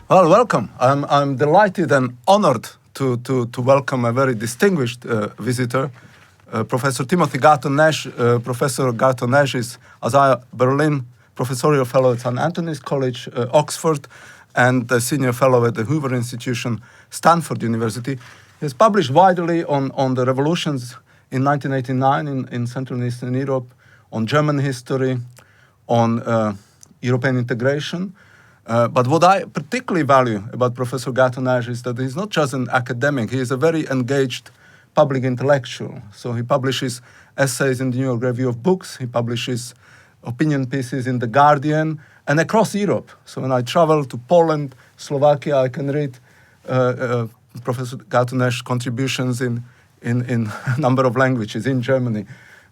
Well, welcome. I'm delighted and honored to welcome a very distinguished visitor, Professor Timothy Garton Ash. Professor Garton Ash is, as I Berlin Professorial Fellow at St. Anthony's College, Oxford, and a Senior Fellow at the Hoover Institution, Stanford University. He has published widely on the revolutions in 1989 in Central and Eastern Europe, on German history, on European integration. But what I particularly value about Professor Garton Ash is that he's not just an academic, he is a very engaged public intellectual. So he publishes essays in the New York Review of Books, he publishes opinion pieces in The Guardian, and across Europe. So when I travel to Poland, Slovakia, I can read Professor Garton Ash's contributions in a number of languages, in Germany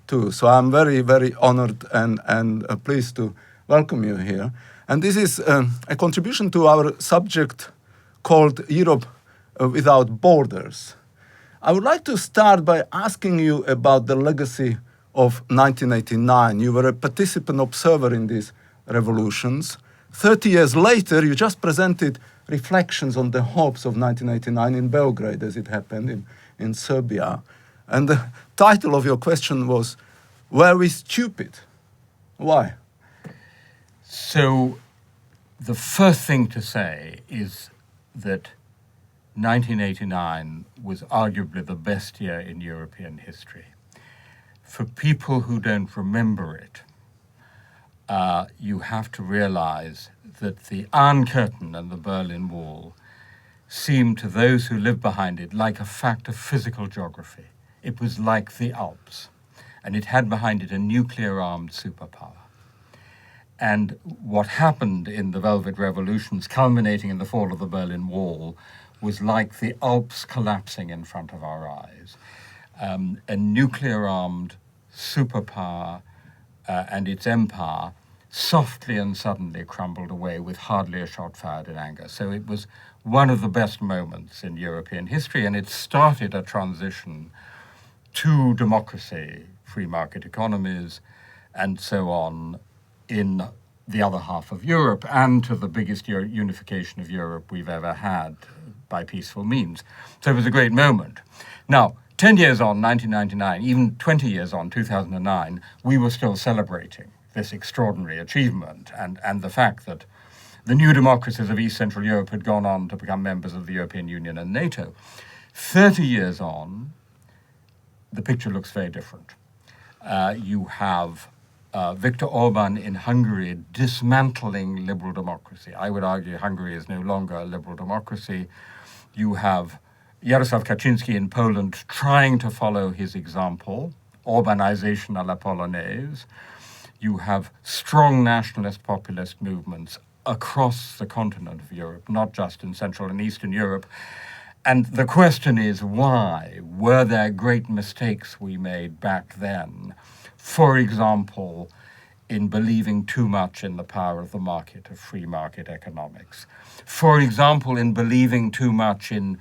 too. So I'm very, very honored and pleased to welcome you here. And this is a contribution to our subject called Europe Without Borders. I would like to start by asking you about the legacy of 1989. You were a participant observer in these revolutions. 30 years later, you just presented reflections on the hopes of 1989 in Belgrade, as it happened in Serbia. And the title of your question was, "Were we stupid?" Why? So the first thing to say is that 1989 was arguably the best year in European history. For people who don't remember it, you have to realize that the Iron Curtain and the Berlin Wall seemed to those who lived behind it like a fact of physical geography. It was like the Alps, and it had behind it a nuclear-armed superpower. And what happened in the Velvet Revolutions, culminating in the fall of the Berlin Wall, was like the Alps collapsing in front of our eyes. A nuclear-armed superpower and its empire softly and suddenly crumbled away with hardly a shot fired in anger. So it was one of the best moments in European history, and it started a transition to democracy, free market economies, and so on, in the other half of Europe, and to the biggest unification of Europe we've ever had by peaceful means. So it was a great moment. Now, 10 years on, 1999, even 20 years on, 2009, we were still celebrating this extraordinary achievement and the fact that the new democracies of East Central Europe had gone on to become members of the European Union and NATO. 30 years on, the picture looks very different. You have Viktor Orban in Hungary dismantling liberal democracy. I would argue Hungary is no longer a liberal democracy. You have Jarosław Kaczynski in Poland trying to follow his example, Urbanization à la Polonaise. You have strong nationalist populist movements across the continent of Europe, not just in Central and Eastern Europe. And the question is, why? Were there great mistakes we made back then? For example, in believing too much in the power of the market, of free market economics. For example, in believing too much in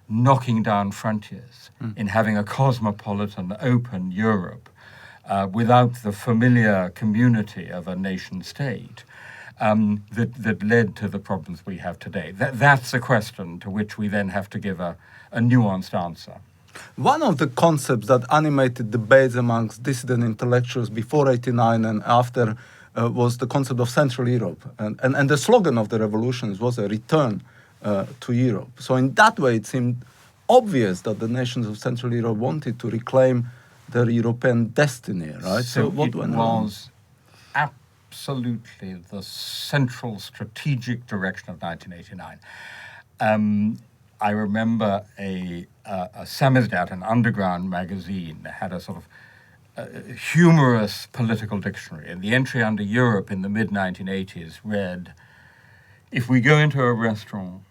knocking down frontiers, in having a cosmopolitan, open Europe without the familiar community of a nation state that led to the problems we have today. That's a question to which we then have to give a nuanced answer. One of the concepts that animated debates amongst dissident intellectuals before 89 and after was the concept of Central Europe. And the slogan of the revolutions was a return to Europe. So in that way, it seemed obvious that the nations of Central Europe wanted to reclaim their European destiny, right? So what was absolutely the central strategic direction of 1989. I remember a Samizdat, an underground magazine, had a sort of humorous political dictionary, and the entry under Europe in the mid-1980s read, "If we go into a restaurant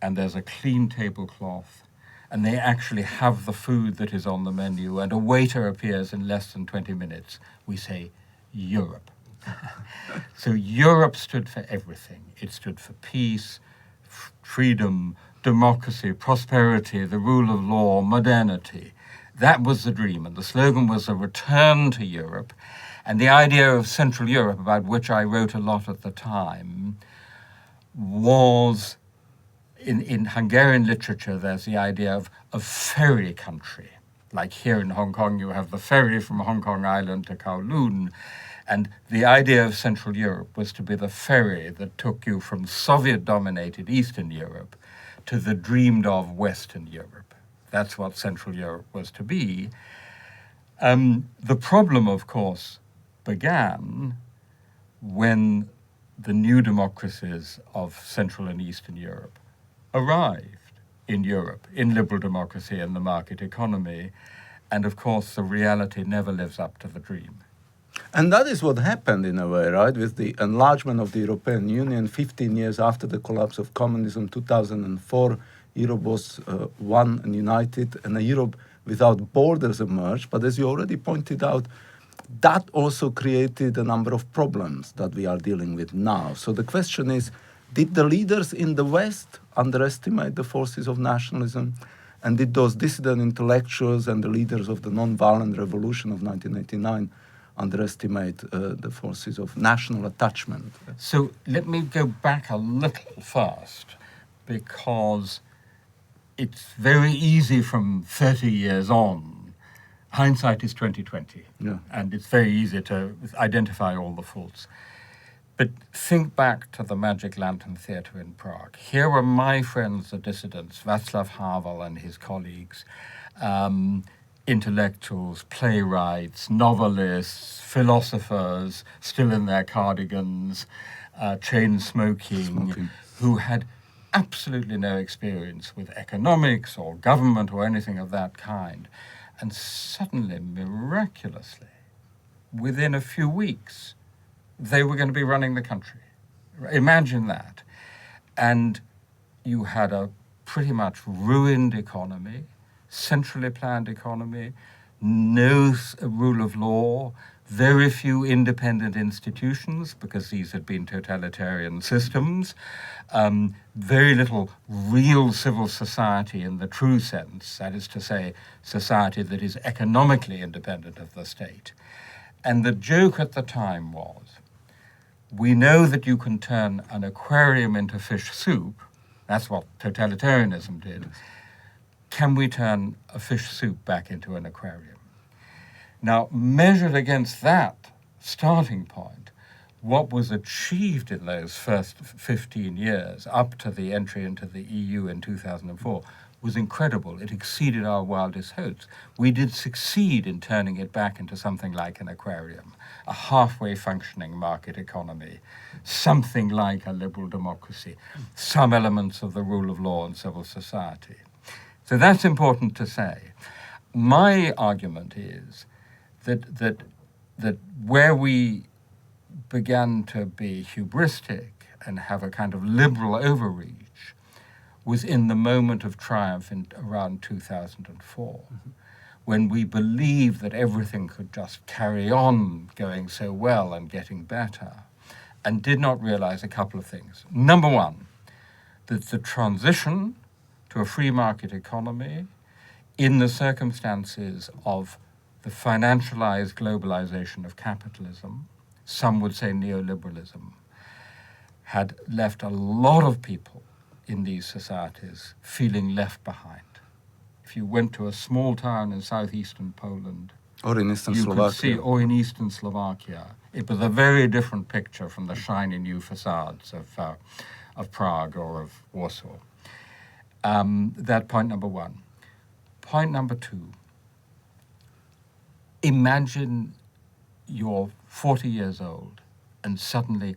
and there's a clean tablecloth and they actually have the food that is on the menu and a waiter appears in less than 20 minutes, we say, Europe." So Europe stood for everything. It stood for peace, freedom, democracy, prosperity, the rule of law, modernity. That was the dream, and the slogan was a return to Europe. And the idea of Central Europe, about which I wrote a lot at the time, was in Hungarian literature, there's the idea of ferry country. Like here in Hong Kong, you have the ferry from Hong Kong Island to Kowloon. And the idea of Central Europe was to be the ferry that took you from Soviet-dominated Eastern Europe to the dreamed-of Western Europe. That's what Central Europe was to be. The problem, of course, began when the new democracies of Central and Eastern Europe arrived in Europe, in liberal democracy and the market economy. And of course, the reality never lives up to the dream. And that is what happened in a way, right? With the enlargement of the European Union 15 years after the collapse of communism, 2004, Europe was one and united, and a Europe without borders emerged. But as you already pointed out, that also created a number of problems that we are dealing with now. So the question is, did the leaders in the West underestimate the forces of nationalism? And did those dissident intellectuals and the leaders of the non-violent revolution of 1989 underestimate the forces of national attachment? So let me go back a little first, because it's very easy from 30 years on. Hindsight is 2020, yeah. And it's very easy to identify all the faults. But think back to the Magic Lantern Theatre in Prague. Here were my friends, the dissidents, Václav Havel and his colleagues, intellectuals, playwrights, novelists, philosophers, still in their cardigans, chain smoking, who had absolutely no experience with economics or government or anything of that kind. And suddenly, miraculously, within a few weeks, they were going to be running the country. Imagine that. And you had a pretty much ruined economy, centrally planned economy, no rule of law, very few independent institutions, because these had been totalitarian systems, very little real civil society in the true sense, that is to say, society that is economically independent of the state. And the joke at the time was, we know that you can turn an aquarium into fish soup. That's what totalitarianism did. Can we turn a fish soup back into an aquarium? Now, measured against that starting point, what was achieved in those first 15 years up to the entry into the EU in 2004 was incredible. It exceeded our wildest hopes. We did succeed in turning it back into something like an aquarium, a halfway functioning market economy, something like a liberal democracy, some elements of the rule of law and civil society. So that's important to say. My argument is that where we began to be hubristic and have a kind of liberal overreach was in the moment of triumph around 2004, when we believed that everything could just carry on going so well and getting better, and did not realize a couple of things. Number one, that the transition to a free market economy in the circumstances of the financialized globalization of capitalism, some would say neoliberalism, had left a lot of people in these societies feeling left behind. If you went to a small town in southeastern Poland, or in eastern you Slovakia, could see, or in eastern Slovakia, it was a very different picture from the shiny new facades of Prague or of Warsaw. That point number one. Point number two, imagine you're 40 years old and suddenly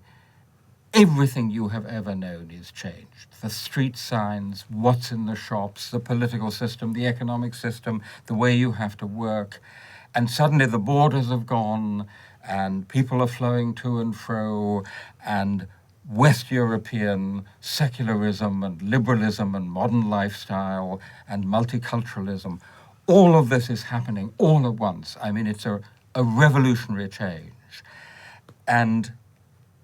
everything you have ever known is changed. The street signs, what's in the shops, the political system, the economic system, the way you have to work. And suddenly the borders have gone and people are flowing to and fro, and West European secularism and liberalism and modern lifestyle and multiculturalism, all of this is happening all at once. I mean, it's a revolutionary change. And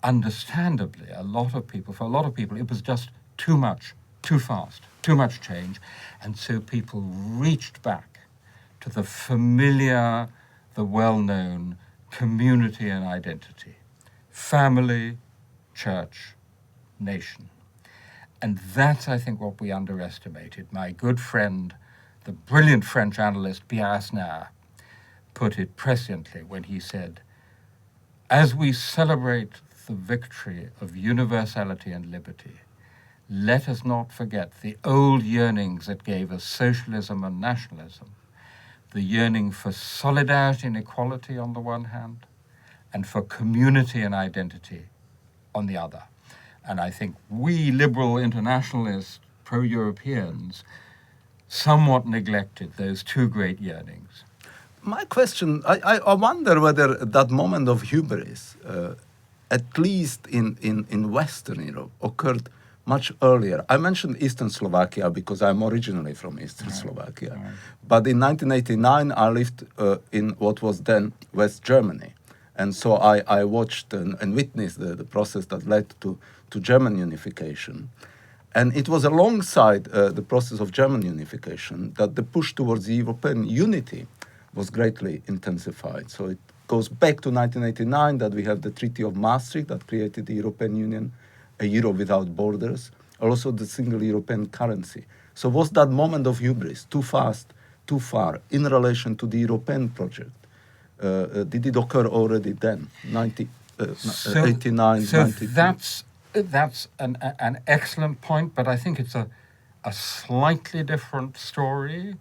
understandably, for a lot of people, it was just too much, too fast, too much change. And so people reached back to the familiar, the well-known community and identity, family, church, nation. And that's, I think, what we underestimated. My good friend, the brilliant French analyst Pierre Asnard, put it presciently when he said, as we celebrate the victory of universality and liberty, let us not forget the old yearnings that gave us socialism and nationalism, the yearning for solidarity and equality on the one hand, and for community and identity on the other. And I think we liberal internationalists, pro-Europeans, somewhat neglected those two great yearnings. My question, I wonder whether that moment of hubris, at least in Western Europe, occurred much earlier. I mentioned Eastern Slovakia because I'm originally from Eastern Slovakia. Right. But in 1989, I lived in what was then West Germany. And so I watched and witnessed the process that led to German unification. And it was alongside the process of German unification that the push towards European unity was greatly intensified. So it goes back to 1989 that we have the Treaty of Maastricht that created the European Union, a euro without borders, also the single European currency. So was that moment of hubris too fast, too far in relation to the European project? Did it occur already then, 89, so 92? That's an excellent point, but I think it's a slightly different story,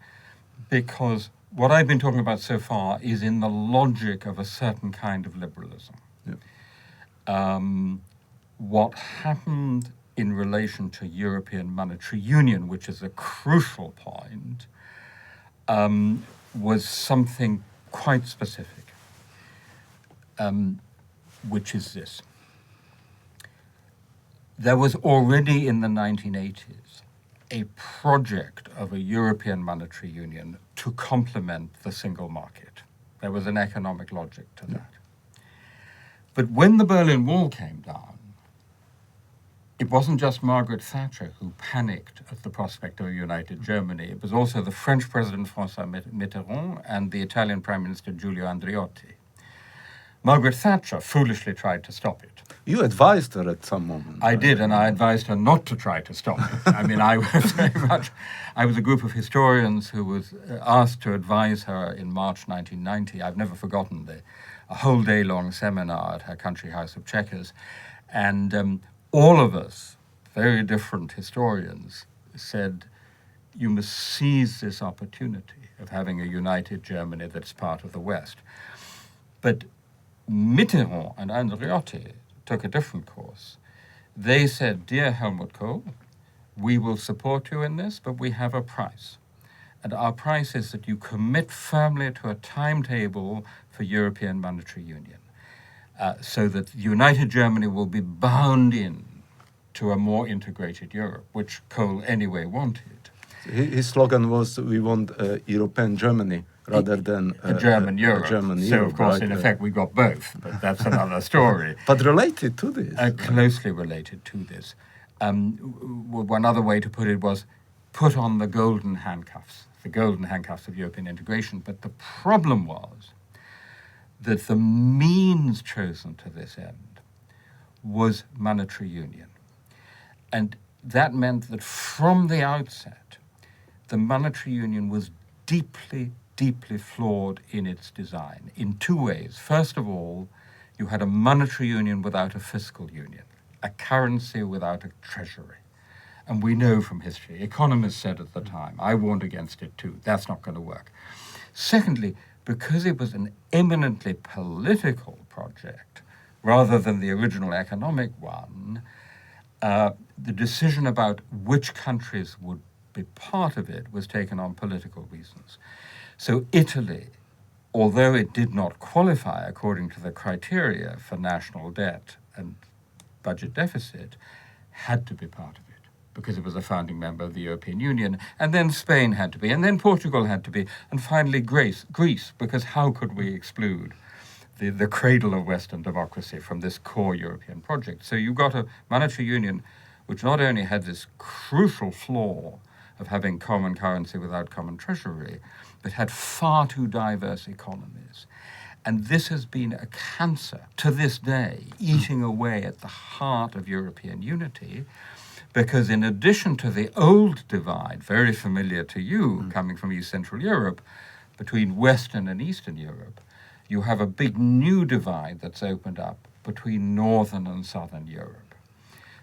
because what I've been talking about so far is in the logic of a certain kind of liberalism. Yeah. What happened in relation to European monetary union, which is a crucial point, was something quite specific, which is this. There was already in the 1980s a project of a European monetary union to complement the single market. There was an economic logic to that. But when the Berlin Wall came down, it wasn't just Margaret Thatcher who panicked at the prospect of a united Germany. It was also the French President François Mitterrand and the Italian Prime Minister Giulio Andreotti. Margaret Thatcher foolishly tried to stop it. You advised her at some moment. I did, and I advised her not to try to stop it. I mean, I was a group of historians who was asked to advise her in March 1990. I've never forgotten a whole day-long seminar at her country house of Chequers. And all of us, very different historians, said, you must seize this opportunity of having a united Germany that's part of the West. But Mitterrand and Andreotti took a different course. They said, dear Helmut Kohl, we will support you in this, but we have a price. And our price is that you commit firmly to a timetable for European monetary union, so that united Germany will be bound in to a more integrated Europe, which Kohl anyway wanted. His slogan was, we want European Germany rather than a German Europe. So, of course, right? In effect, we got both, but that's another story. But related to this. Closely related to this. One other way to put it was put on the golden handcuffs of European integration. But the problem was that the means chosen to this end was monetary union. And that meant that from the outset, the monetary union was deeply flawed in its design in two ways. First of all, you had a monetary union without a fiscal union, a currency without a treasury. And we know from history, economists said at the time, I warned against it too, that's not going to work. Secondly, because it was an eminently political project, rather than the original economic one, the decision about which countries would be part of it was taken on political reasons. So Italy, although it did not qualify according to the criteria for national debt and budget deficit, had to be part of it because it was a founding member of the European Union. And then Spain had to be, and then Portugal had to be, and finally Greece, because how could we exclude the cradle of Western democracy from this core European project? So you got a monetary union which not only had this crucial flaw of having common currency without common treasury, but had far too diverse economies. And this has been a cancer to this day, eating away at the heart of European unity, Because in addition to the old divide, very familiar to you, coming from East Central Europe, between Western and Eastern Europe, you have a big new divide that's opened up between Northern and Southern Europe.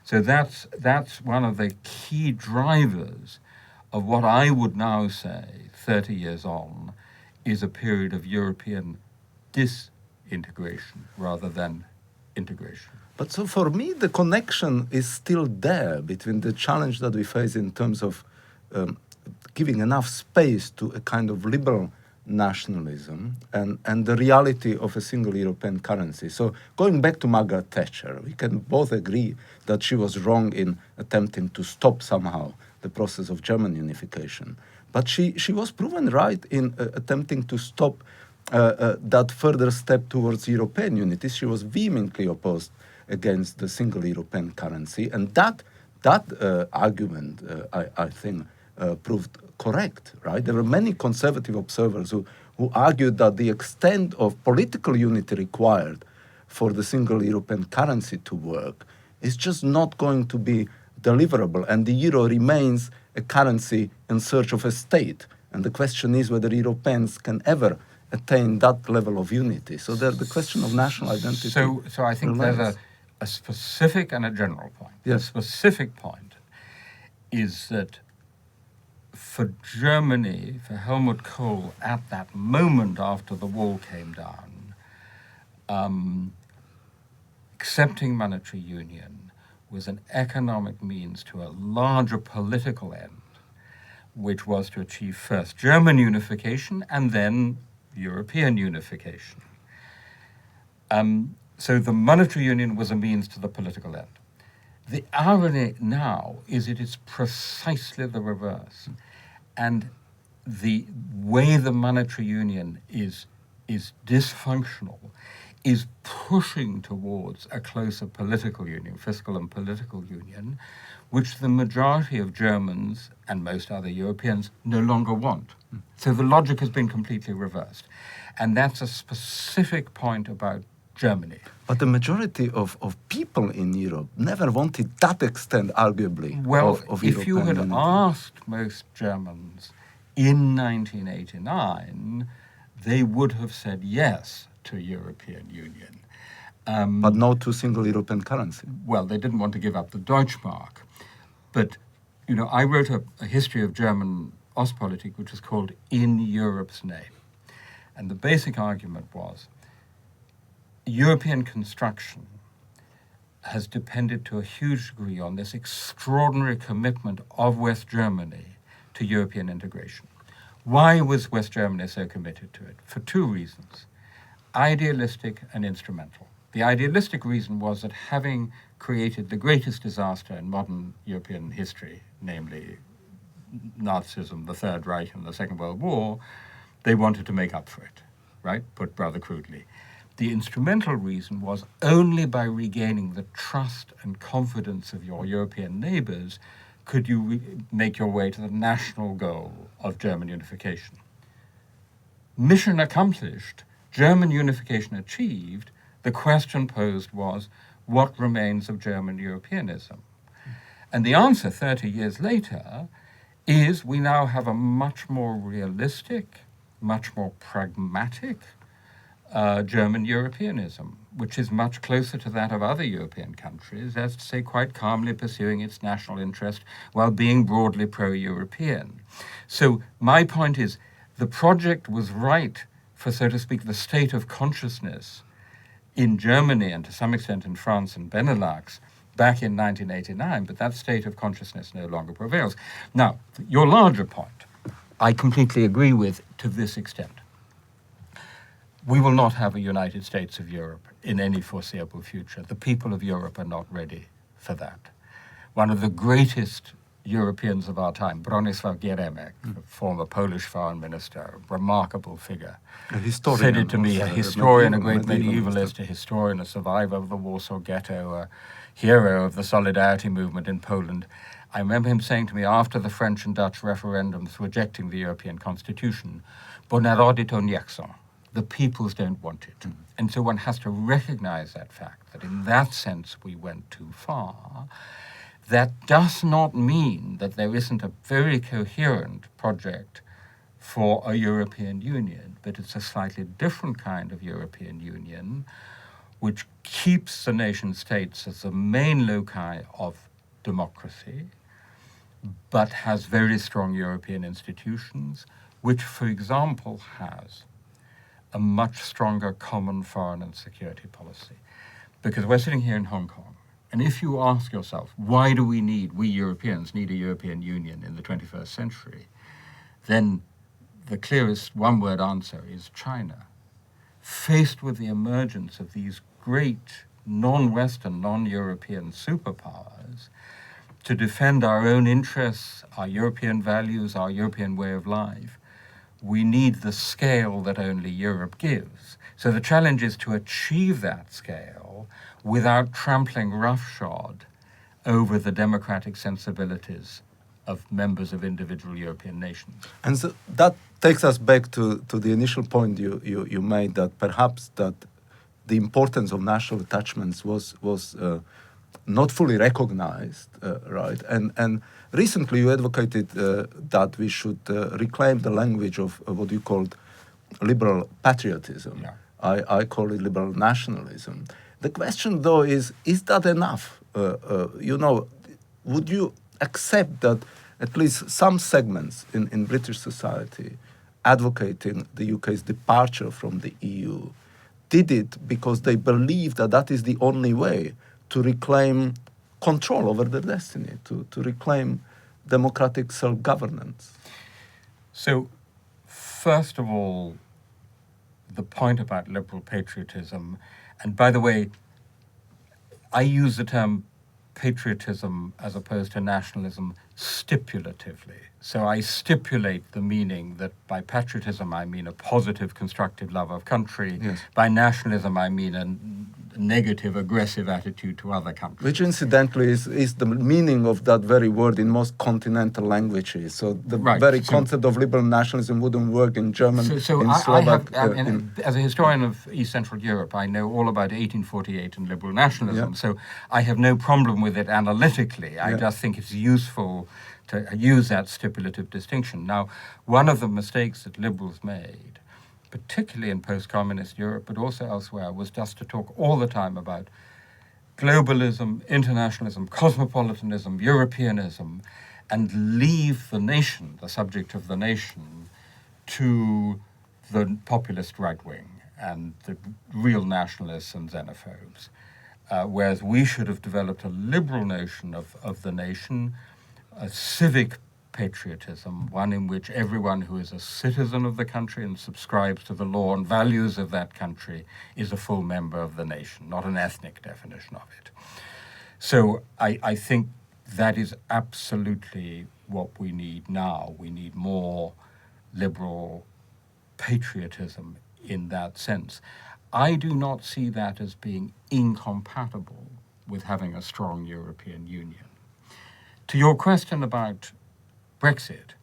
So that's one of the key drivers of what I would now say, 30 years on, is a period of European disintegration rather than integration. But so for me, the connection is still there between the challenge that we face in terms of giving enough space to a kind of liberal nationalism and the reality of a single European currency. So going back to Margaret Thatcher, we can both agree that she was wrong in attempting to stop somehow the process of German unification. But she was proven right in attempting to stop that further step towards European unity. She was vehemently opposed against the single European currency, and that argument, I think, proved correct, right? There were many conservative observers who argued that the extent of political unity required for the single European currency to work is just not going to be deliverable, and the euro remains a currency in search of a state. And the question is whether Europeans can ever attain that level of unity. So the question of national identity. So I think there's a specific and a general point. Yes. The specific point is that for Germany, for Helmut Kohl, at that moment after the wall came down, accepting monetary union was an economic means to a larger political end, which was to achieve first German unification and then European unification. So the monetary union was a means to the political end. The irony now is it is precisely the reverse. And the way the monetary union is dysfunctional is pushing towards a closer political union, fiscal and political union, which the majority of Germans and most other Europeans no longer want. So the logic has been completely reversed. And that's a specific point about Germany. But the majority of people in Europe never wanted that extent, arguably, of if you had European unity. asked most Germans in 1989, they would have said yes to European Union. But no to single European currency. Well, they didn't want to give up the Deutschmark. But, I wrote a history of German Ostpolitik, which is called In Europe's Name. And the basic argument was European construction has depended to a huge degree on this extraordinary commitment of West Germany to European integration. Why was West Germany so committed to it? For two reasons, idealistic and instrumental. The idealistic reason was that having created the greatest disaster in modern European history, namely Nazism, the Third Reich, and the Second World War, they wanted to make up for it, right? Put rather crudely. The instrumental reason was only by regaining the trust and confidence of your European neighbors could you make your way to the national goal of German unification. Mission accomplished, German unification achieved, the question posed was, what remains of German Europeanism? And the answer 30 years later is we now have a much more realistic, much more pragmatic German Europeanism, which is much closer to that of other European countries, as to say, quite calmly pursuing its national interest while being broadly pro-European. So my point is, the project was right for, so to speak, the state of consciousness in Germany and to some extent in France and Benelux back in 1989, but that state of consciousness no longer prevails. Now, your larger point, I completely agree with to this extent. We will not have a United States of Europe in any foreseeable future. The people of Europe are not ready for that. One of the greatest Europeans of our time, Bronisław Geremek, the former Polish foreign minister, a remarkable figure, A historian, said it to me, a also, historian, a great medievalist, medievalist, a historian, a survivor of the Warsaw Ghetto, a hero of the Solidarity movement in Poland. I remember him saying to me after the French and Dutch referendums rejecting the European Constitution, bo narody to nie chcą. The peoples don't want it. And so one has to recognize that fact, that in that sense we went too far. That does not mean that there isn't a very coherent project for a European Union, but it's a slightly different kind of European Union, which keeps the nation states as the main loci of democracy, but has very strong European institutions, which, for example, has a much stronger common foreign and security policy. Because we're sitting here in Hong Kong, and if you ask yourself, why do we Europeans need a European Union in the 21st century, then the clearest one-word answer is China. Faced with the emergence of these great non-Western, non-European superpowers, to defend our own interests, our European values, our European way of life, we need the scale that only Europe gives. So the challenge is to achieve that scale without trampling roughshod over the democratic sensibilities of members of individual European nations. And so that takes us back to the initial point you made, that perhaps that the importance of national attachments was not fully recognized, right? And recently you advocated that we should reclaim the language of what you called liberal patriotism. Yeah. I call it liberal nationalism. The question, though, is that enough? Would you accept that at least some segments in British society advocating the UK's departure from the EU did it because they believe that that is the only way to reclaim control over their destiny, to reclaim democratic self-governance? So, first of all, the point about liberal patriotism, and by the way, I use the term patriotism as opposed to nationalism stipulatively. So I stipulate the meaning that by patriotism I mean a positive, constructive love of country. Yes. By nationalism I mean a negative, aggressive attitude to other countries. Which incidentally is the meaning of that very word in most continental languages. So the very concept of liberal nationalism wouldn't work in German, in Slovak. As a historian of East Central Europe, I know all about 1848 and liberal nationalism. Yeah. So I have no problem with it analytically. I just think it's useful to use that stipulative distinction. Now, one of the mistakes that liberals made, particularly in post-communist Europe, but also elsewhere, was just to talk all the time about globalism, internationalism, cosmopolitanism, Europeanism, and leave the nation, the subject of the nation, to the populist right wing and the real nationalists and xenophobes. Whereas we should have developed a liberal notion of the nation, a civic patriotism, one in which everyone who is a citizen of the country and subscribes to the law and values of that country is a full member of the nation, not an ethnic definition of it. So I think that is absolutely what we need now. We need more liberal patriotism in that sense. I do not see that as being incompatible with having a strong European Union. To your question about Brexit,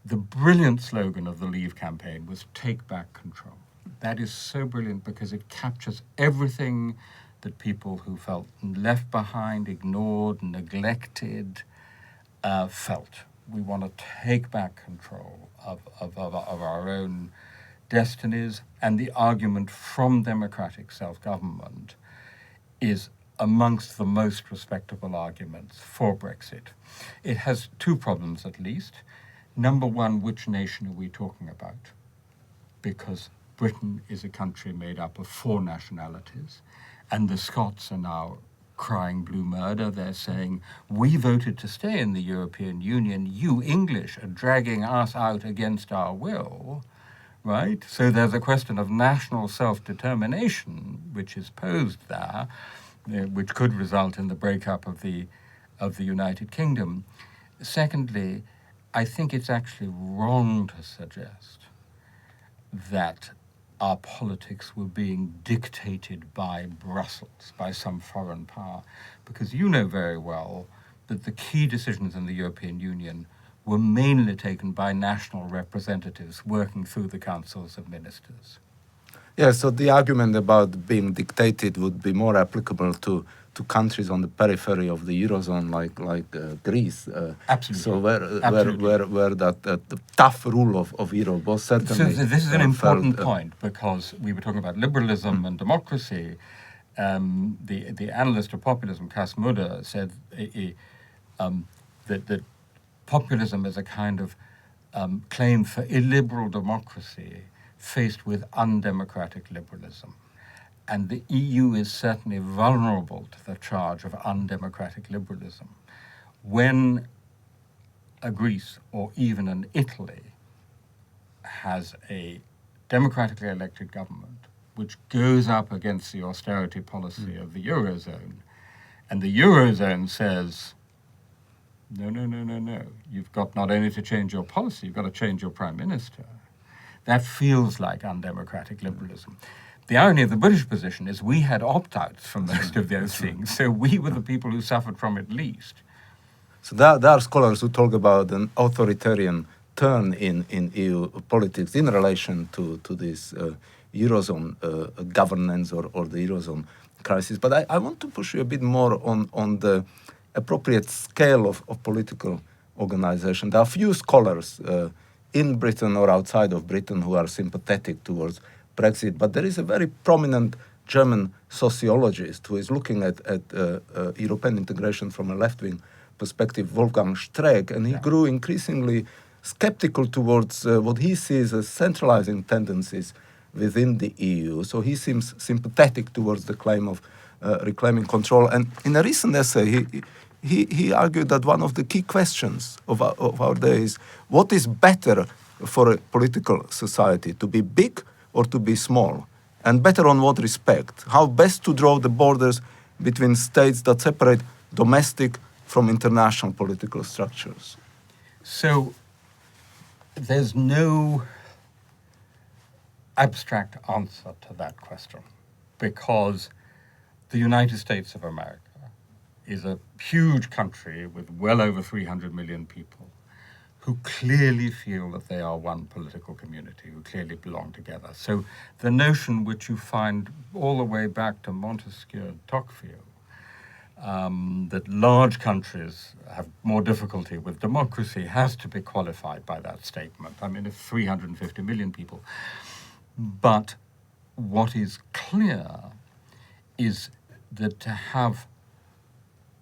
the brilliant slogan of the Leave campaign was "Take back control." That is so brilliant because it captures everything that people who felt left behind, ignored, neglected, felt. We want to take back control of our own destinies, and the argument from democratic self-government is amongst the most respectable arguments for Brexit. It has two problems at least. Number one, which nation are we talking about? Because Britain is a country made up of 4 nationalities, and the Scots are now crying blue murder. They're saying, we voted to stay in the European Union, you English are dragging us out against our will, right? So there's a question of national self-determination, which is posed there, which could result in the breakup of the United Kingdom. Secondly, I think it's actually wrong to suggest that our politics were being dictated by Brussels, by some foreign power, because you know very well that the key decisions in the European Union were mainly taken by national representatives working through the councils of ministers. Yeah, so the argument about being dictated would be more applicable to to countries on the periphery of the eurozone, like Greece. Absolutely. So Absolutely. where that tough rule of euro was certainly. So this is an important felt, point, because we were talking about liberalism and democracy. The analyst of populism, Cas Mudde, said that populism is a kind of claim for illiberal democracy faced with undemocratic liberalism. And the EU is certainly vulnerable to the charge of undemocratic liberalism. When a Greece or even an Italy has a democratically elected government which goes up against the austerity policy of the Eurozone, and the Eurozone says, no, you've got not only to change your policy, you've got to change your prime minister. That feels like undemocratic liberalism. The irony of the British position is we had opt-outs from most of those things, so we were the people who suffered from it least. So there are scholars who talk about an authoritarian turn in EU politics in relation to this Eurozone governance or the Eurozone crisis. But I want to push you a bit more on the appropriate scale of political organization. There are few scholars in Britain or outside of Britain who are sympathetic towards Brexit, but there is a very prominent German sociologist who is looking at European integration from a left-wing perspective, Wolfgang Streeck, and he grew increasingly skeptical towards what he sees as centralizing tendencies within the EU. So he seems sympathetic towards the claim of reclaiming control. And in a recent essay, he argued that one of the key questions of our day is, what is better for a political society, to be big or to be small? And better on what respect? How best to draw the borders between states that separate domestic from international political structures? So there's no abstract answer to that question, because the United States of America is a huge country with well over 300 million people who clearly feel that they are one political community, who clearly belong together. So the notion which you find all the way back to Montesquieu and Tocqueville, that large countries have more difficulty with democracy, has to be qualified by that statement. I mean, if 350 million people. But what is clear is that to have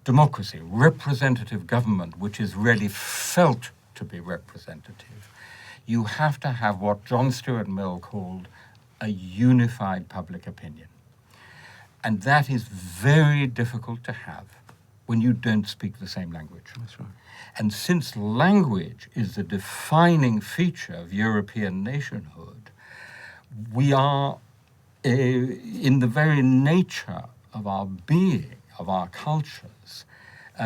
democracy, representative government, which is really felt to be representative, you have to have what John Stuart Mill called a unified public opinion. And that is very difficult to have when you don't speak the same language. That's right. And since language is the defining feature of European nationhood, we are, in the very nature of our being, of our cultures,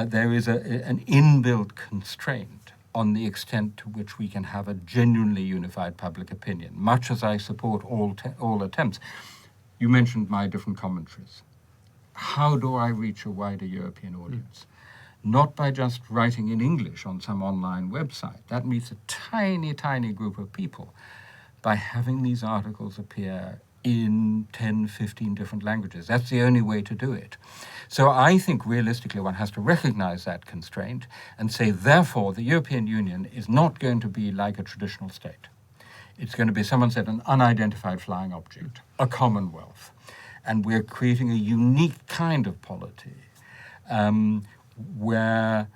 there is an inbuilt constraint on the extent to which we can have a genuinely unified public opinion, much as I support all attempts. You mentioned my different commentaries. How do I reach a wider European audience? Not by just writing in English on some online website. That meets a tiny, tiny group of people. By having these articles appear in 10, 15 different languages. That's the only way to do it. So I think realistically one has to recognize that constraint and say, therefore, the European Union is not going to be like a traditional state. It's going to be, someone said, an unidentified flying object, a commonwealth. And we're creating a unique kind of polity where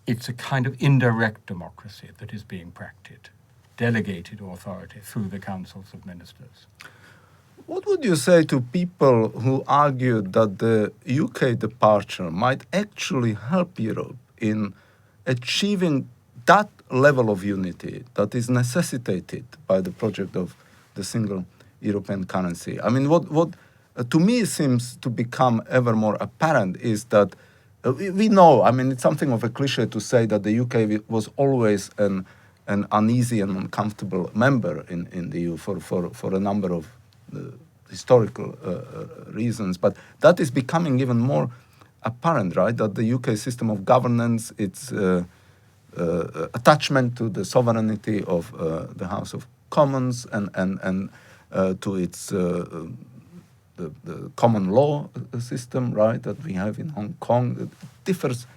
it's a kind of indirect democracy that is being practiced, delegated authority through the councils of ministers. What would you say to people who argue that the UK departure might actually help Europe in achieving that level of unity that is necessitated by the project of the single European currency? I mean, what to me seems to become ever more apparent is that we know, I mean, it's something of a cliche to say that the UK was always an uneasy and uncomfortable member in the EU for a number of historical reasons, but that is becoming even more apparent, right? That the UK system of governance, its attachment to the sovereignty of the House of Commons and to its the common law system, right, that we have in Hong Kong. It differs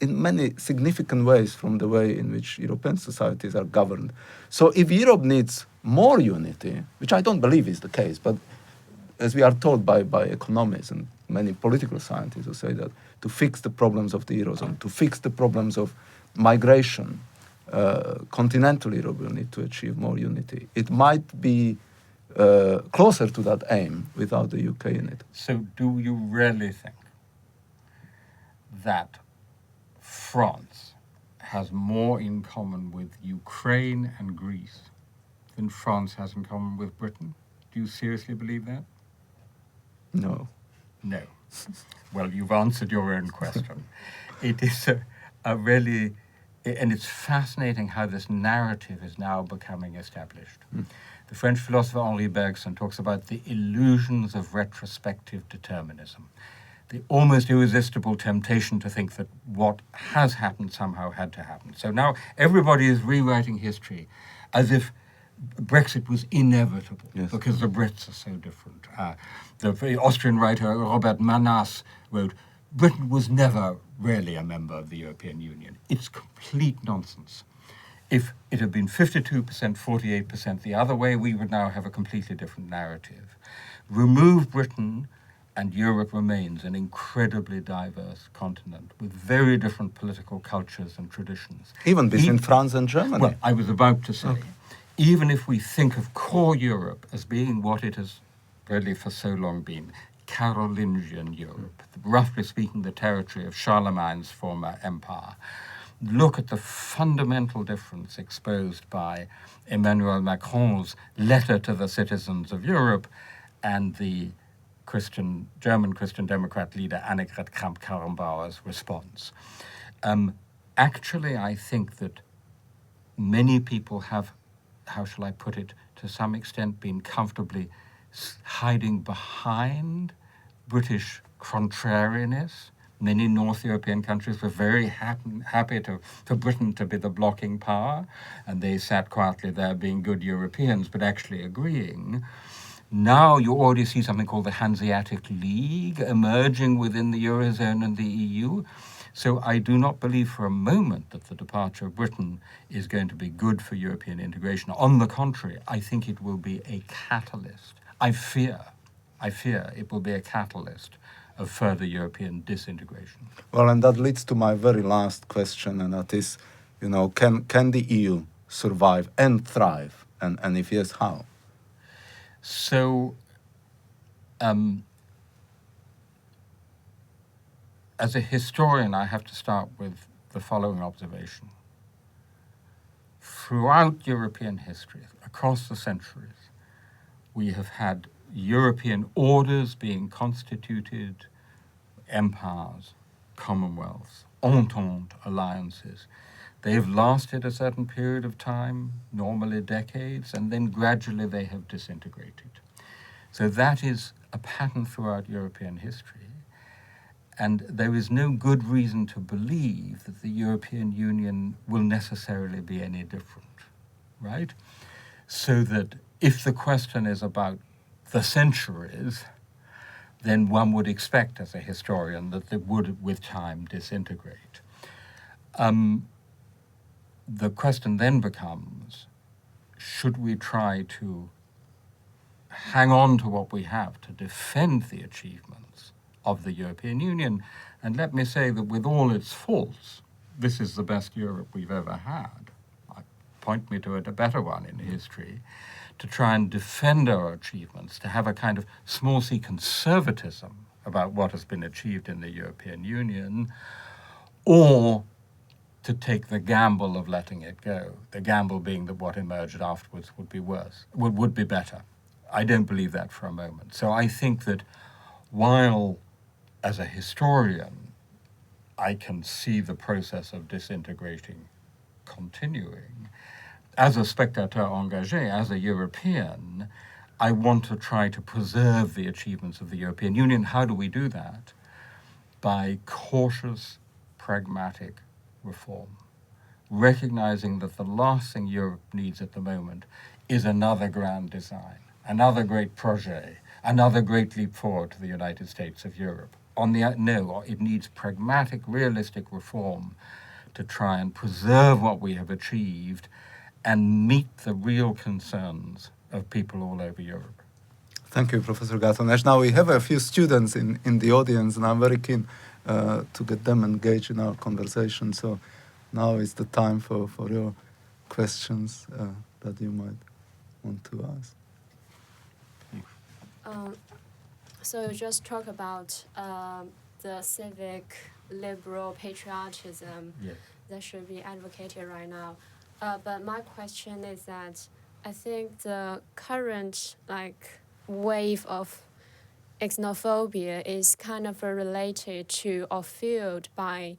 in many significant ways from the way in which European societies are governed. So if Europe needs more unity, which I don't believe is the case, but as we are told by economists and many political scientists who say that to fix the problems of the Eurozone, to fix the problems of migration, continental Europe will need to achieve more unity. It might be closer to that aim without the UK in it. So do you really think that France has more in common with Ukraine and Greece than France has in common with Britain? Do you seriously believe that? No. No. Well, you've answered your own question. It is a really, and it's fascinating how this narrative is now becoming established. The French philosopher Henri Bergson talks about the illusions of retrospective determinism, the almost irresistible temptation to think that what has happened somehow had to happen. So now everybody is rewriting history as if Brexit was inevitable, yes, because the Brits are so different. The Austrian writer Robert Manas wrote, Britain was never really a member of the European Union. It's complete nonsense. If it had been 52%, 48% the other way, we would now have a completely different narrative. Remove Britain, and Europe remains an incredibly diverse continent with very different political cultures and traditions. Even between France and Germany. Well, I was about to say, even if we think of core Europe as being what it has really for so long been, Carolingian Europe, roughly speaking the territory of Charlemagne's former empire, look at the fundamental difference exposed by Emmanuel Macron's letter to the citizens of Europe and the German Christian Democrat leader Annegret Kramp-Karrenbauer's response. Actually, I think that many people have, how shall I put it, to some extent been comfortably hiding behind British contrariness. Many North European countries were very happy for Britain to be the blocking power, and they sat quietly there being good Europeans, but actually agreeing. Now you already see something called the Hanseatic League emerging within the Eurozone and the EU. So I do not believe for a moment that the departure of Britain is going to be good for European integration. On the contrary, I think it will be a catalyst. I fear it will be a catalyst of further European disintegration. Well, and that leads to my very last question, and that is, can the EU survive and thrive? And if yes, how? So, as a historian, I have to start with the following observation. Throughout European history, across the centuries, we have had European orders being constituted, empires, commonwealths, entente alliances. They have lasted a certain period of time, normally decades, and then gradually they have disintegrated. So that is a pattern throughout European history. And there is no good reason to believe that the European Union will necessarily be any different, right? So that if the question is about the centuries, then one would expect as a historian that they would, with time, disintegrate. The question then becomes, should we try to hang on to what we have to defend the achievements of the European Union? And let me say that with all its faults, this is the best Europe we've ever had. Point me to a better one in history. To try and defend our achievements, to have a kind of small c conservatism about what has been achieved in the European Union, or to take the gamble of letting it go, the gamble being that what emerged afterwards would be worse, would be better. I don't believe that for a moment. So I think that while, as a historian, I can see the process of disintegrating continuing, as a spectateur engagé, as a European, I want to try to preserve the achievements of the European Union. How do we do that? By cautious, pragmatic reform, recognizing that the last thing Europe needs at the moment is another grand design, another great projet, another great leap forward to the United States of Europe. No, it needs pragmatic, realistic reform to try and preserve what we have achieved and meet the real concerns of people all over Europe. Thank you, Professor Garton Ash. Now we have a few students in the audience, and I'm very keen to get them engaged in our conversation. So now is the time for your questions that you might want to ask. So you just talk about the civic, liberal patriotism that should be advocated right now. But my question is that I think the current wave of xenophobia is kind of related to or fueled by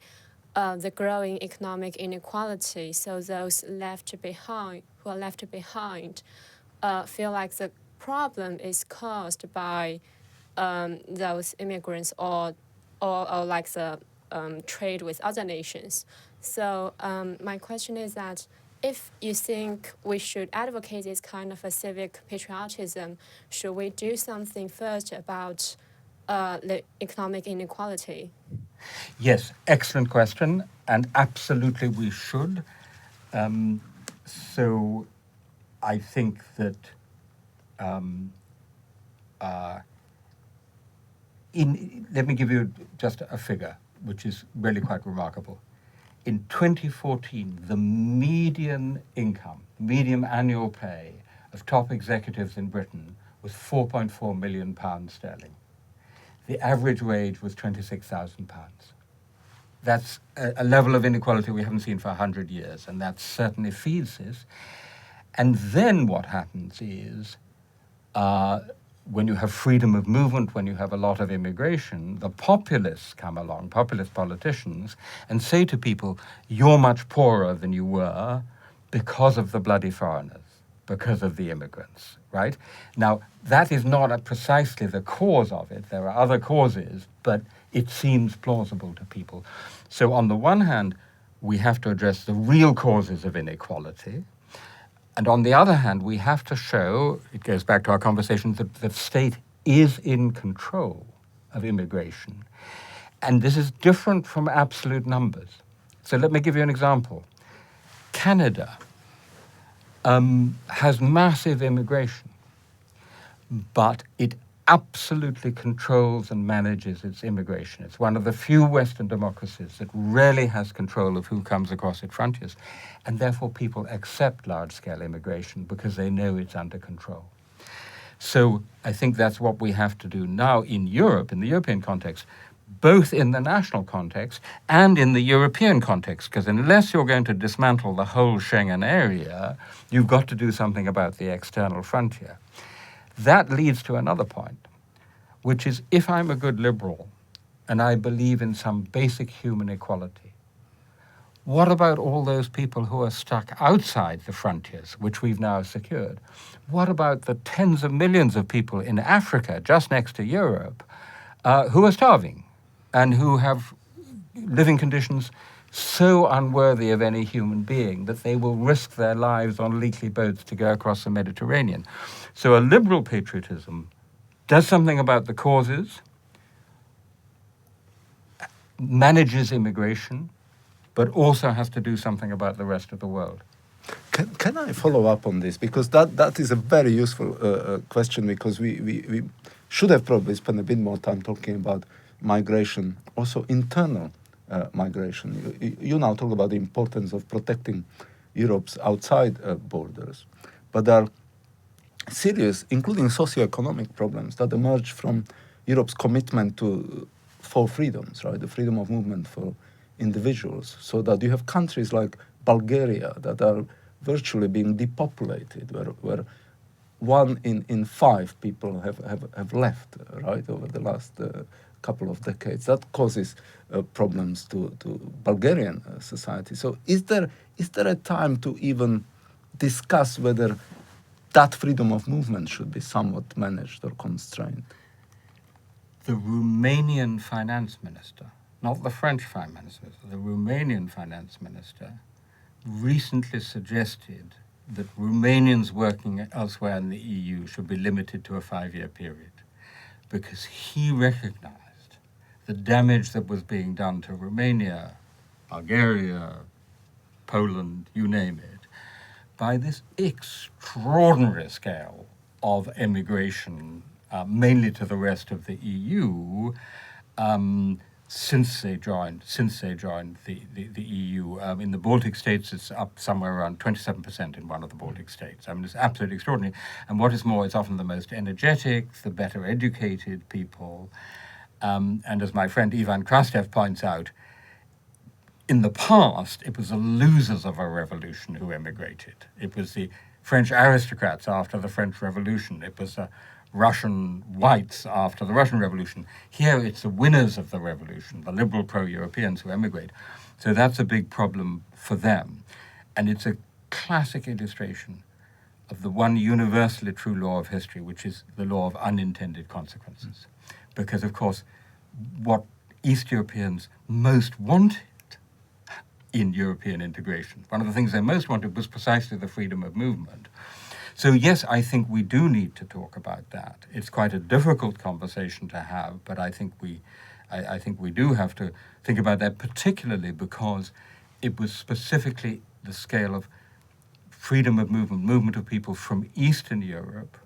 the growing economic inequality. So those who are left behind feel like the problem is caused by those immigrants or like the trade with other nations. So my question is that if you think we should advocate this kind of a civic patriotism, should we do something first about the economic inequality? Yes, excellent question, and absolutely we should. So I think that let me give you just a figure, which is really quite remarkable. In 2014, the median income, median annual pay of top executives in Britain was £4.4 million sterling. The average wage was £26,000. That's a level of inequality we haven't seen for 100 years, and that certainly feeds this. And then what happens is, when you have freedom of movement, when you have a lot of immigration, the populists come along, populist politicians, and say to people, you're much poorer than you were because of the bloody foreigners, because of the immigrants, right? Now, that is not precisely the cause of it. There are other causes, but it seems plausible to people. So on the one hand, we have to address the real causes of inequality. And on the other hand, we have to show, it goes back to our conversation, that the state is in control of immigration. And this is different from absolute numbers. So let me give you an example. Canada has massive immigration, but it absolutely controls and manages its immigration. It's one of the few Western democracies that really has control of who comes across its frontiers. And therefore people accept large-scale immigration because they know it's under control. So I think that's what we have to do now in Europe, in the European context, both in the national context and in the European context, because unless you're going to dismantle the whole Schengen area, you've got to do something about the external frontier. That leads to another point, which is if I'm a good liberal and I believe in some basic human equality, what about all those people who are stuck outside the frontiers, which we've now secured? What about the tens of millions of people in Africa, just next to Europe, who are starving and who have living conditions so unworthy of any human being that they will risk their lives on leaky boats to go across the Mediterranean? So a liberal patriotism does something about the causes, manages immigration, but also has to do something about the rest of the world. Can I follow up on this? Because that is a very useful question, because we should have probably spent a bit more time talking about migration, also internal migration. You now talk about the importance of protecting Europe's outside borders, but there are serious, including socio-economic problems that emerge from Europe's commitment to four freedoms, right? The freedom of movement for individuals, so that you have countries like Bulgaria that are virtually being depopulated, where 1 in 5 people have left, right, over the last couple of decades. That causes problems to Bulgarian society. So is there a time to even discuss whether that freedom of movement should be somewhat managed or constrained? The Romanian finance minister, not the French finance minister, the Romanian finance minister recently suggested that Romanians working elsewhere in the EU should be limited to a 5-year period. because he recognized the damage that was being done to Romania, Bulgaria, Poland, you name it, by this extraordinary scale of emigration, mainly to the rest of the EU, since they joined the EU. In the Baltic states, it's up somewhere around 27% in one of the Baltic states. I mean, it's absolutely extraordinary. And what is more, it's often the most energetic, the better educated people. And as my friend Ivan Krastev points out, in the past, it was the losers of a revolution who emigrated. It was the French aristocrats after the French Revolution. It was the Russian whites after the Russian Revolution. Here, it's the winners of the revolution, the liberal pro-Europeans who emigrate. So that's a big problem for them. And it's a classic illustration of the one universally true law of history, which is the law of unintended consequences. Because, of course, what East Europeans most wanted in European integration, one of the things they most wanted was precisely the freedom of movement. So yes, I think we do need to talk about that. It's quite a difficult conversation to have, but I think we do have to think about that, particularly because it was specifically the scale of freedom of movement of people from Eastern Europe.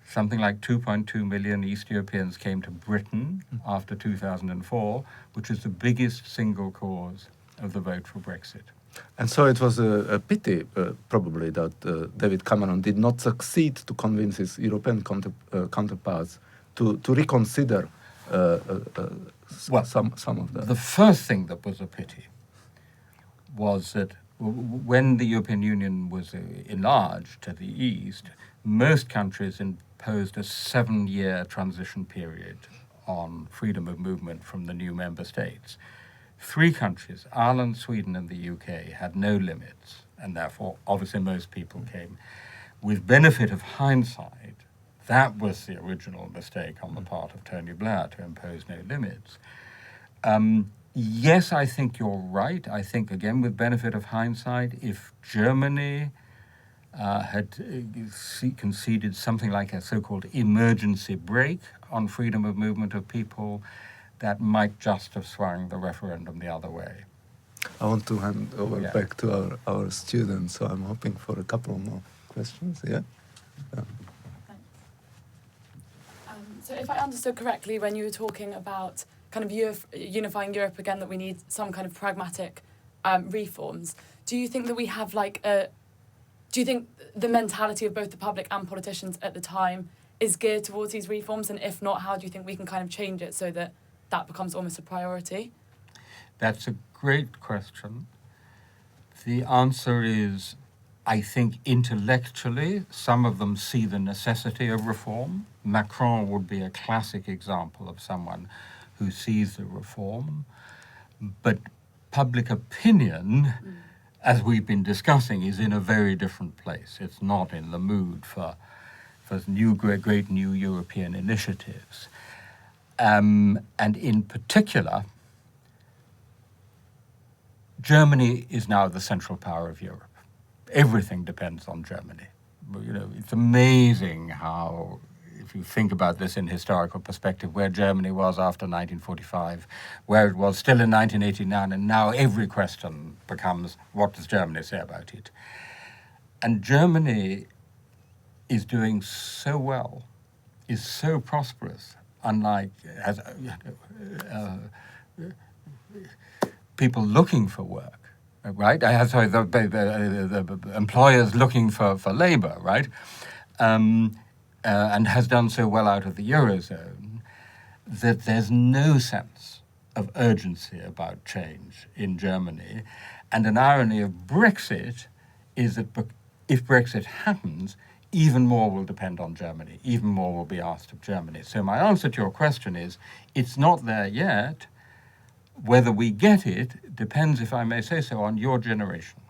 Something like 2.2 million East Europeans came to Britain after 2004, which is the biggest single cause of the vote for Brexit. And so it was a pity, probably, that David Cameron did not succeed to convince his European counterparts to reconsider some of that. The first thing that was a pity was that when the European Union was enlarged to the east, most countries imposed a 7-year transition period on freedom of movement from the new member states. 3 countries, Ireland, Sweden, and the UK, had no limits, and therefore, obviously, most people came. With benefit of hindsight, that was the original mistake on the part of Tony Blair, to impose no limits. Yes, I think you're right. I think, again, with benefit of hindsight, if Germany had conceded something like a so-called emergency break on freedom of movement of people, that might just have swung the referendum the other way. I want to hand over back to our students, so I'm hoping for a couple more questions. Yeah. So if I understood correctly, when you were talking about kind of unifying Europe again, that we need some kind of pragmatic reforms, do you think that we have do you think the mentality of both the public and politicians at the time is geared towards these reforms? And if not, how do you think we can kind of change it so that that becomes almost a priority? That's a great question. The answer is, I think intellectually, some of them see the necessity of reform. Macron would be a classic example of someone who sees the reform. But public opinion, as we've been discussing, is in a very different place. It's not in the mood for great new European initiatives. And in particular, Germany is now the central power of Europe. Everything depends on Germany. You know, it's amazing how, if you think about this in historical perspective, where Germany was after 1945, where it was still in 1989, and now every question becomes, what does Germany say about it? And Germany is doing so well, is so prosperous, unlike people looking for work, right? The employers looking for labor, right? And has done so well out of the Eurozone that there's no sense of urgency about change in Germany. And an irony of Brexit is that if Brexit happens, even more will depend on Germany, even more will be asked of Germany. So my answer to your question is, it's not there yet. Whether we get it depends, if I may say so, on your generation.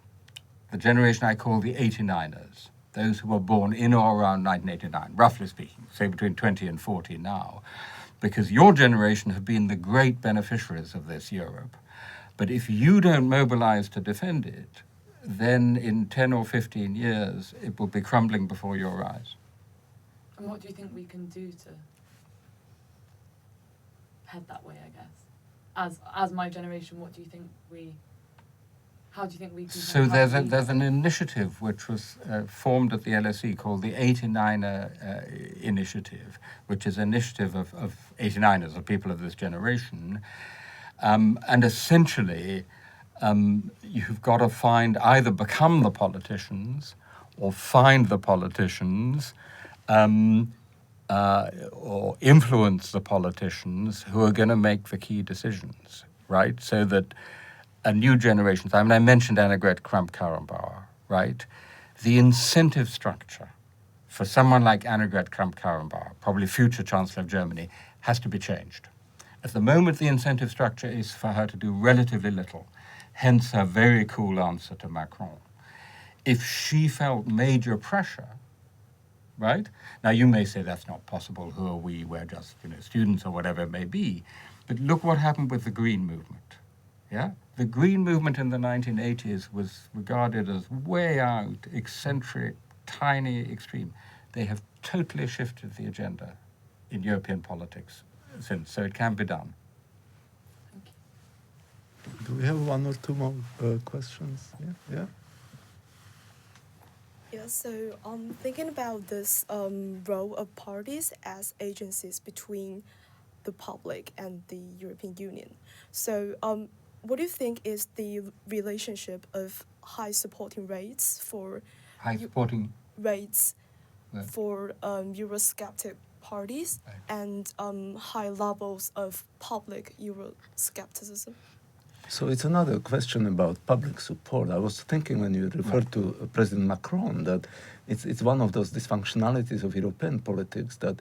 The generation I call the 89ers, those who were born in or around 1989, roughly speaking, say between 20 and 40 now, because your generation have been the great beneficiaries of this Europe. But if you don't mobilize to defend it, then in 10 or 15 years, it will be crumbling before your eyes. And what do you think we can do to head that way, I guess. As my generation, what do you think how do you think we can... So there's an initiative which was formed at the LSE called the 89er Initiative, which is an initiative of 89ers, of people of this generation. And essentially, you've got to either become the politicians or find the politicians or influence the politicians who are going to make the key decisions, right? So that a new generation, I mentioned Annegret Kramp-Karrenbauer, right? The incentive structure for someone like Annegret Kramp-Karrenbauer, probably future Chancellor of Germany, has to be changed. At the moment, the incentive structure is for her to do relatively little, hence her very cool answer to Macron. If she felt major pressure, right? Now, you may say that's not possible. Who are we? We're just, students or whatever it may be. But look what happened with the Green movement, yeah? The Green movement in the 1980s was regarded as way out, eccentric, tiny, extreme. They have totally shifted the agenda in European politics since, so it can be done. Do we have one or two more questions? Yeah. Yeah, so thinking about this role of parties as agencies between the public and the European Union. So what do you think is the relationship of high supporting rates for Eurosceptic parties and high levels of public Euroscepticism? So it's another question about public support. I was thinking when you referred to President Macron that it's one of those dysfunctionalities of European politics that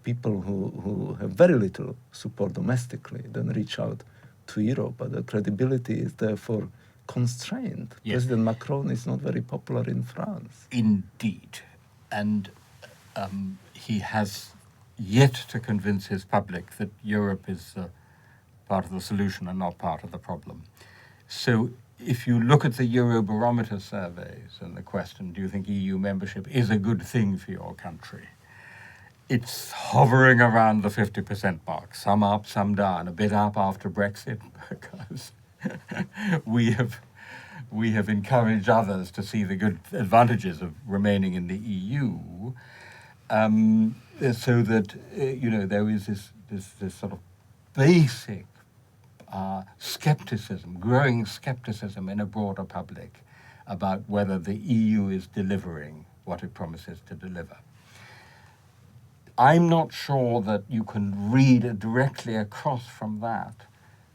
people who have very little support domestically then reach out to Europe, but the credibility is therefore constrained. Yes. President Macron is not very popular in France. Indeed. And he has yet to convince his public that Europe is part of the solution and not part of the problem. So if you look at the Eurobarometer surveys and the question, do you think EU membership is a good thing for your country? It's hovering around the 50% mark, some up, some down, a bit up after Brexit, because we have encouraged others to see the good advantages of remaining in the EU, so that there is this sort of basic skepticism, growing skepticism in a broader public about whether the EU is delivering what it promises to deliver. I'm not sure that you can read directly across from that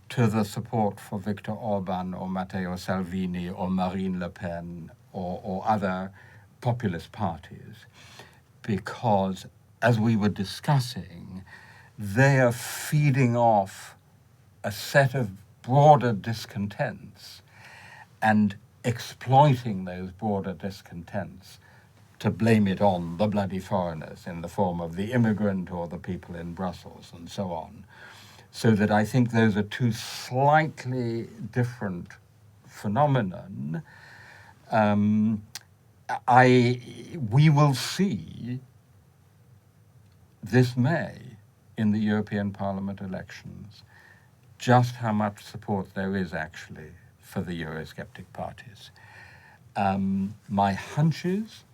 to the support for Viktor Orban or Matteo Salvini or Marine Le Pen or other populist parties, because, as we were discussing, they are feeding off a set of broader discontents and exploiting those broader discontents to blame it on the bloody foreigners in the form of the immigrant or the people in Brussels and so on. So that I think those are two slightly different phenomenon. We will see this May in the European Parliament elections just how much support there is actually for the Eurosceptic parties. My hunch is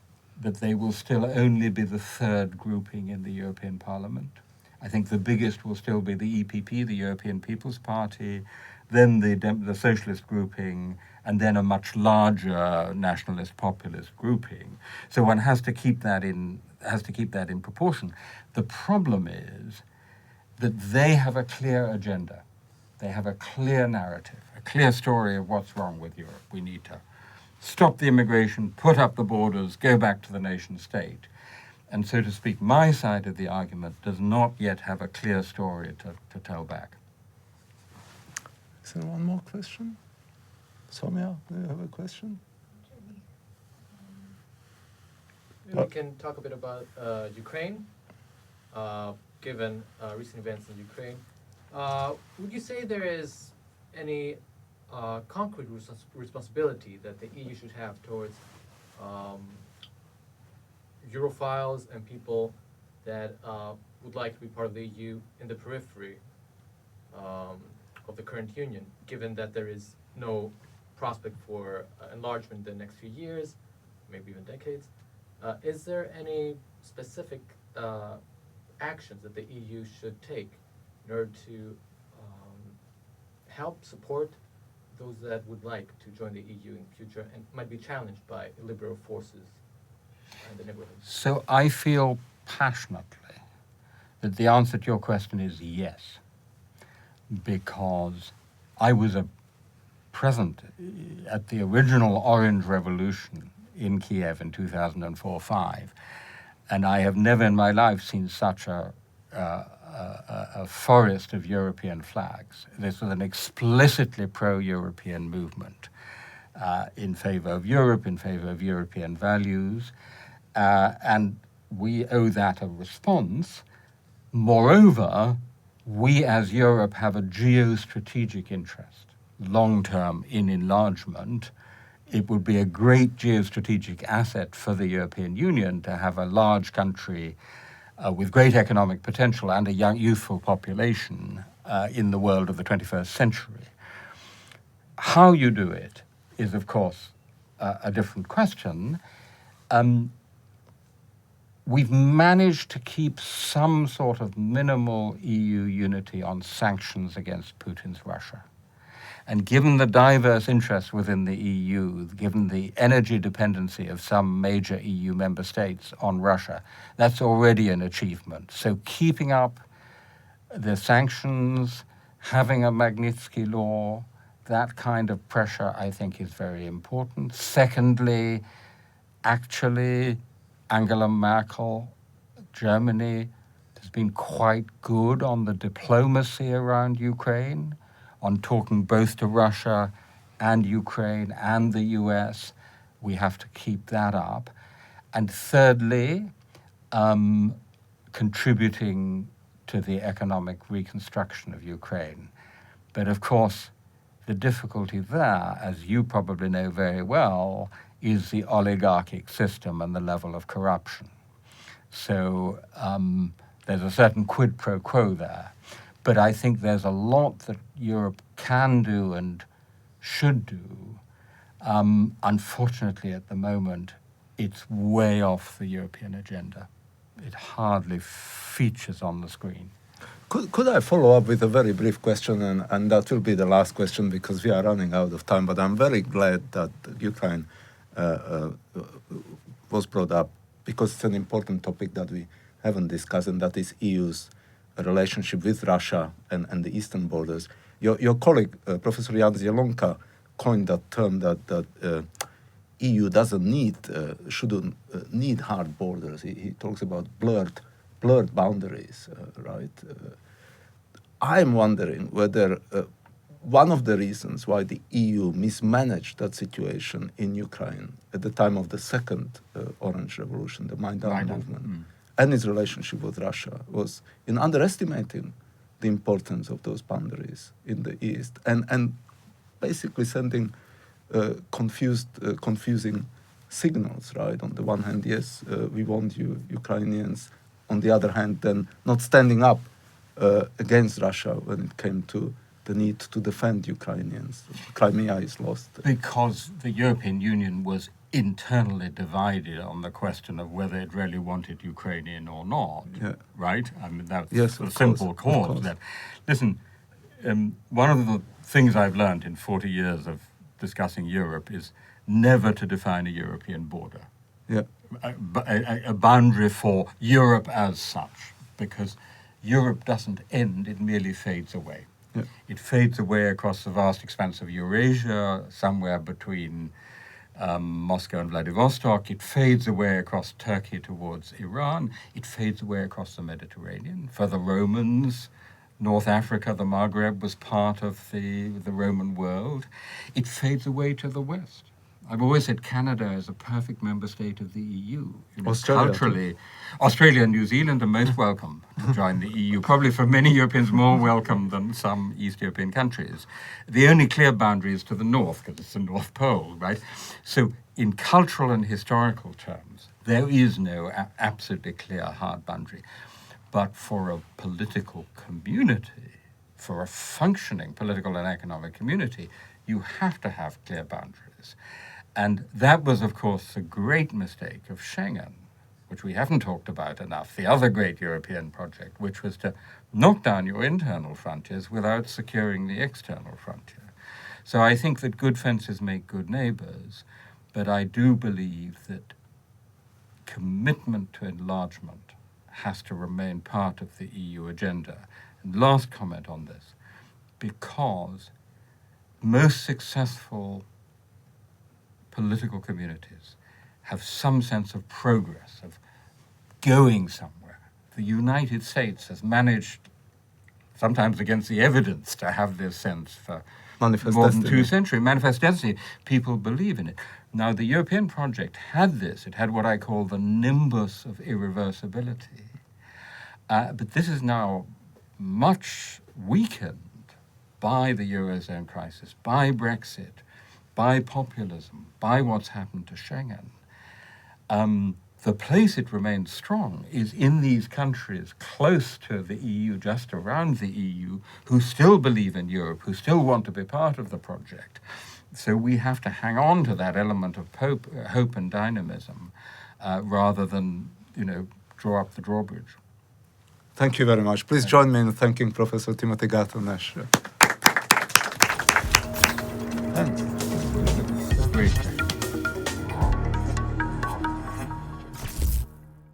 that they will still only be the third grouping in the European Parliament. I think the biggest will still be the EPP, the European People's Party, then the socialist grouping, and then a much larger nationalist populist grouping. So one has to keep that in proportion. The problem is that they have a clear agenda. They have a clear narrative, a clear story of what's wrong with Europe. We need to stop the immigration, put up the borders, go back to the nation state. And so to speak, my side of the argument does not yet have a clear story to tell back. Is there one more question? Soumya, do you have a question? Maybe we can talk a bit about Ukraine, given recent events in Ukraine. Would you say there is any concrete responsibility that the EU should have towards Europhiles and people that would like to be part of the EU in the periphery of the current union, given that there is no prospect for enlargement in the next few years, maybe even decades. Is there any specific actions that the EU should take in order to help support those that would like to join the EU in future and might be challenged by liberal forces in the neighborhood? So I feel passionately that the answer to your question is yes, because I was present at the original Orange Revolution in Kiev in 2004-05, and I have never in my life seen such a forest of European flags. This was an explicitly pro-European movement in favor of Europe, in favor of European values, and we owe that a response. Moreover, we as Europe have a geostrategic interest, long-term, in enlargement. It would be a great geostrategic asset for the European Union to have a large country with great economic potential and a young, youthful population in the world of the 21st century. How you do it is, of course, a different question. We've managed to keep some sort of minimal EU unity on sanctions against Putin's Russia. And given the diverse interests within the EU, given the energy dependency of some major EU member states on Russia, that's already an achievement. So keeping up the sanctions, having a Magnitsky law, that kind of pressure, I think, is very important. Secondly, actually, Angela Merkel, Germany, has been quite good on the diplomacy around Ukraine, on talking both to Russia and Ukraine and the US. We have to keep that up. And thirdly, contributing to the economic reconstruction of Ukraine. But of course, the difficulty there, as you probably know very well, is the oligarchic system and the level of corruption. So there's a certain quid pro quo there. But I think there's a lot that Europe can do and should do. Unfortunately, at the moment, it's way off the European agenda. It hardly features on the screen. Could I follow up with a very brief question, and that will be the last question because we are running out of time, but I'm very glad that Ukraine was brought up because it's an important topic that we haven't discussed, and that is EU's relationship with Russia and the eastern borders. Your colleague, Professor Jan Zielonka, coined that term that EU shouldn't need hard borders. He talks about blurred boundaries, right? I'm wondering whether one of the reasons why the EU mismanaged that situation in Ukraine at the time of the second Orange Revolution, the Maidan movement, and its relationship with Russia was in underestimating the importance of those boundaries in the East and basically sending confusing signals, right? On the one hand, yes, we want you Ukrainians. On the other hand, then not standing up against Russia when it came to the need to defend Ukrainians. Crimea is lost. Because the European Union was internally divided on the question of whether it really wanted Ukrainian or not, right? I mean, that's a simple cause. That, listen, one of the things I've learned in 40 years of discussing Europe is never to define a European border. Yeah. A boundary for Europe as such, because Europe doesn't end, it merely fades away. Yeah. It fades away across the vast expanse of Eurasia, somewhere between Moscow and Vladivostok. It fades away across Turkey towards Iran. It fades away across the Mediterranean. For the Romans, North Africa, the Maghreb, was part of the Roman world. It fades away to the west. I've always said Canada is a perfect member state of the EU. Culturally, Australia and New Zealand are most welcome to join the EU, probably for many Europeans more welcome than some East European countries. The only clear boundary is to the north, because it's the North Pole, right? So in cultural and historical terms, there is no absolutely clear hard boundary. But for a political community, for a functioning political and economic community, you have to have clear boundaries. And that was, of course, the great mistake of Schengen, which we haven't talked about enough, the other great European project, which was to knock down your internal frontiers without securing the external frontier. So I think that good fences make good neighbors, but I do believe that commitment to enlargement has to remain part of the EU agenda. And last comment on this, because most successful political communities have some sense of progress, of going somewhere. The United States has managed, sometimes against the evidence, to have this sense for Manifest more than destiny. 2 centuries. Manifest destiny. People believe in it. Now, the European project had this. It had what I call the nimbus of irreversibility. But this is now much weakened by the Eurozone crisis, by Brexit, by populism, by what's happened to Schengen. The place it remains strong is in these countries close to the EU, just around the EU, who still believe in Europe, who still want to be part of the project. So we have to hang on to that element of hope and dynamism rather than, draw up the drawbridge. Thank you very much. Please join me in thanking Professor Timothy Garton Ash. Thanks.